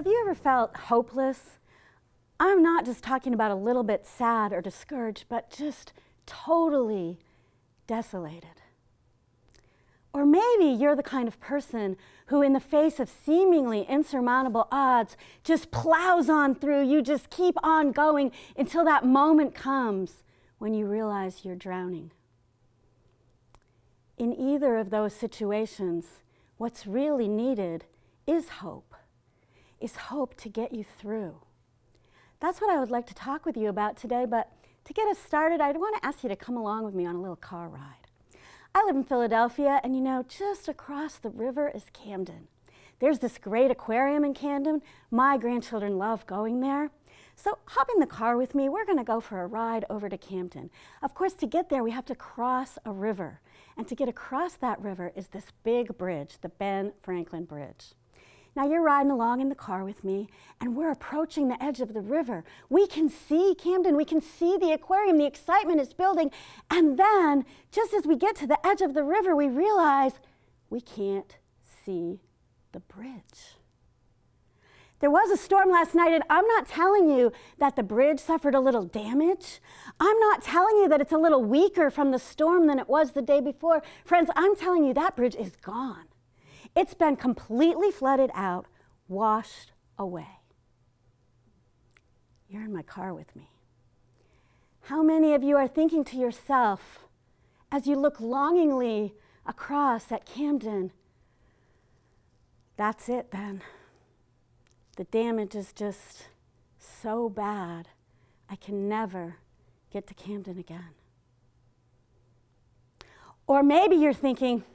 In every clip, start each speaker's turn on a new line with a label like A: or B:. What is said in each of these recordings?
A: Have you ever felt hopeless? I'm not just talking about a little bit sad or discouraged, but just totally desolated. Or maybe you're the kind of person who, in the face of seemingly insurmountable odds, just plows on through. You just keep on going until that moment comes when you realize you're drowning. In either of those situations, what's really needed is hope to get you through. That's what I would like to talk with you about today, but to get us started, I want to ask you to come along with me on a little car ride. I live in Philadelphia, and just across the river is Camden. There's this great aquarium in Camden. My grandchildren love going there. So hop in the car with me. We're going to go for a ride over to Camden. Of course, to get there, we have to cross a river. And to get across that river is this big bridge, the Ben Franklin Bridge. Now you're riding along in the car with me, and we're approaching the edge of the river. We can see Camden, we can see the aquarium, the excitement is building, and then, just as we get to the edge of the river, we realize we can't see the bridge. There was a storm last night, and I'm not telling you that the bridge suffered a little damage. I'm not telling you that it's a little weaker from the storm than it was the day before. Friends, I'm telling you that bridge is gone. It's been completely flooded out, washed away. You're in my car with me. How many of you are thinking to yourself, as you look longingly across at Camden, that's it then. The damage is just so bad, I can never get to Camden again. Or maybe you're thinking,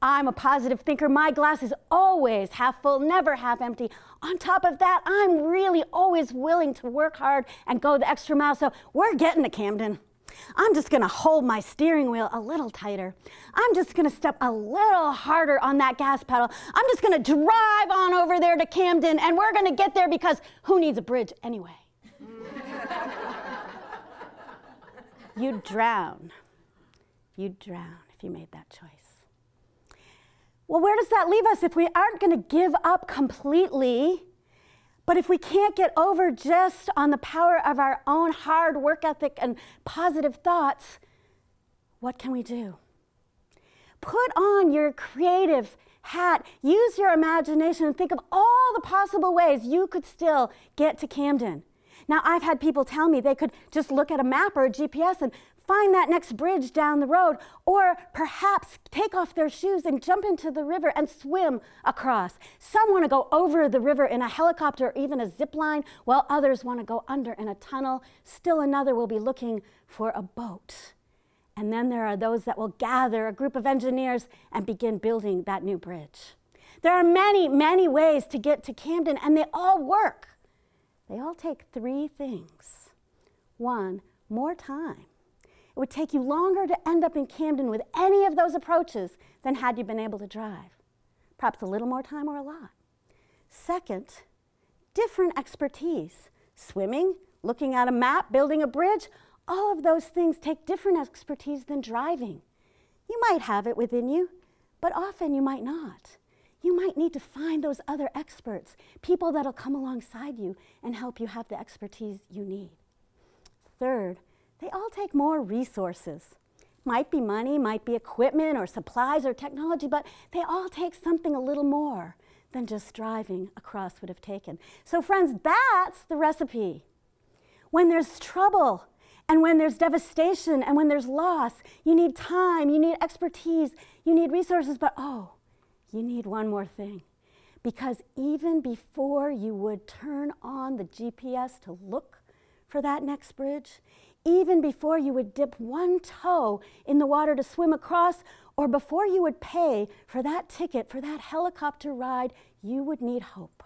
A: I'm a positive thinker. My glass is always half full, never half empty. On top of that, I'm really always willing to work hard and go the extra mile, so we're getting to Camden. I'm just gonna hold my steering wheel a little tighter. I'm just gonna step a little harder on that gas pedal. I'm just gonna drive on over there to Camden, and we're gonna get there because who needs a bridge anyway? You'd drown. You'd drown if you made that choice. Well, where does that leave us if we aren't going to give up completely, but if we can't get over just on the power of our own hard work ethic and positive thoughts? What can we do? Put on your creative hat, use your imagination, and think of all the possible ways you could still get to Camden. Now, I've had people tell me they could just look at a map or a GPS and find that next bridge down the road, or perhaps take off their shoes and jump into the river and swim across. Some want to go over the river in a helicopter or even a zip line, while others want to go under in a tunnel. Still another will be looking for a boat. And then there are those that will gather a group of engineers and begin building that new bridge. There are many, many ways to get to Camden, and they all work. They all take three things. One, more time. It would take you longer to end up in Camden with any of those approaches than had you been able to drive. Perhaps a little more time or a lot. Second, different expertise. Swimming, looking at a map, building a bridge, all of those things take different expertise than driving. You might have it within you, but often you might not. You might need to find those other experts, people that'll come alongside you and help you have the expertise you need. Third, they all take more resources. Might be money, might be equipment or supplies or technology, but they all take something a little more than just driving across would have taken. So friends, that's the recipe. When there's trouble and when there's devastation and when there's loss, you need time, you need expertise, you need resources, but you need one more thing. Because even before you would turn on the GPS to look for that next bridge, even before you would dip one toe in the water to swim across, or before you would pay for that ticket, for that helicopter ride, you would need hope.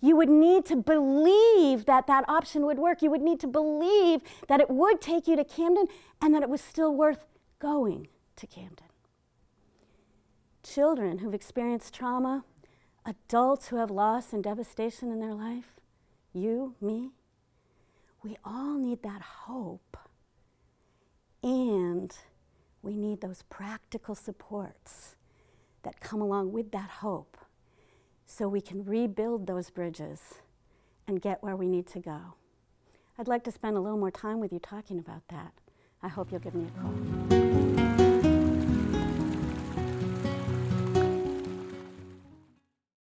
A: You would need to believe that that option would work. You would need to believe that it would take you to Camden and that it was still worth going to Camden. Children who've experienced trauma, adults who have loss and devastation in their life, you, me, we all need that hope, and we need those practical supports that come along with that hope so we can rebuild those bridges and get where we need to go. I'd like to spend a little more time with you talking about that. I hope you'll give me a call.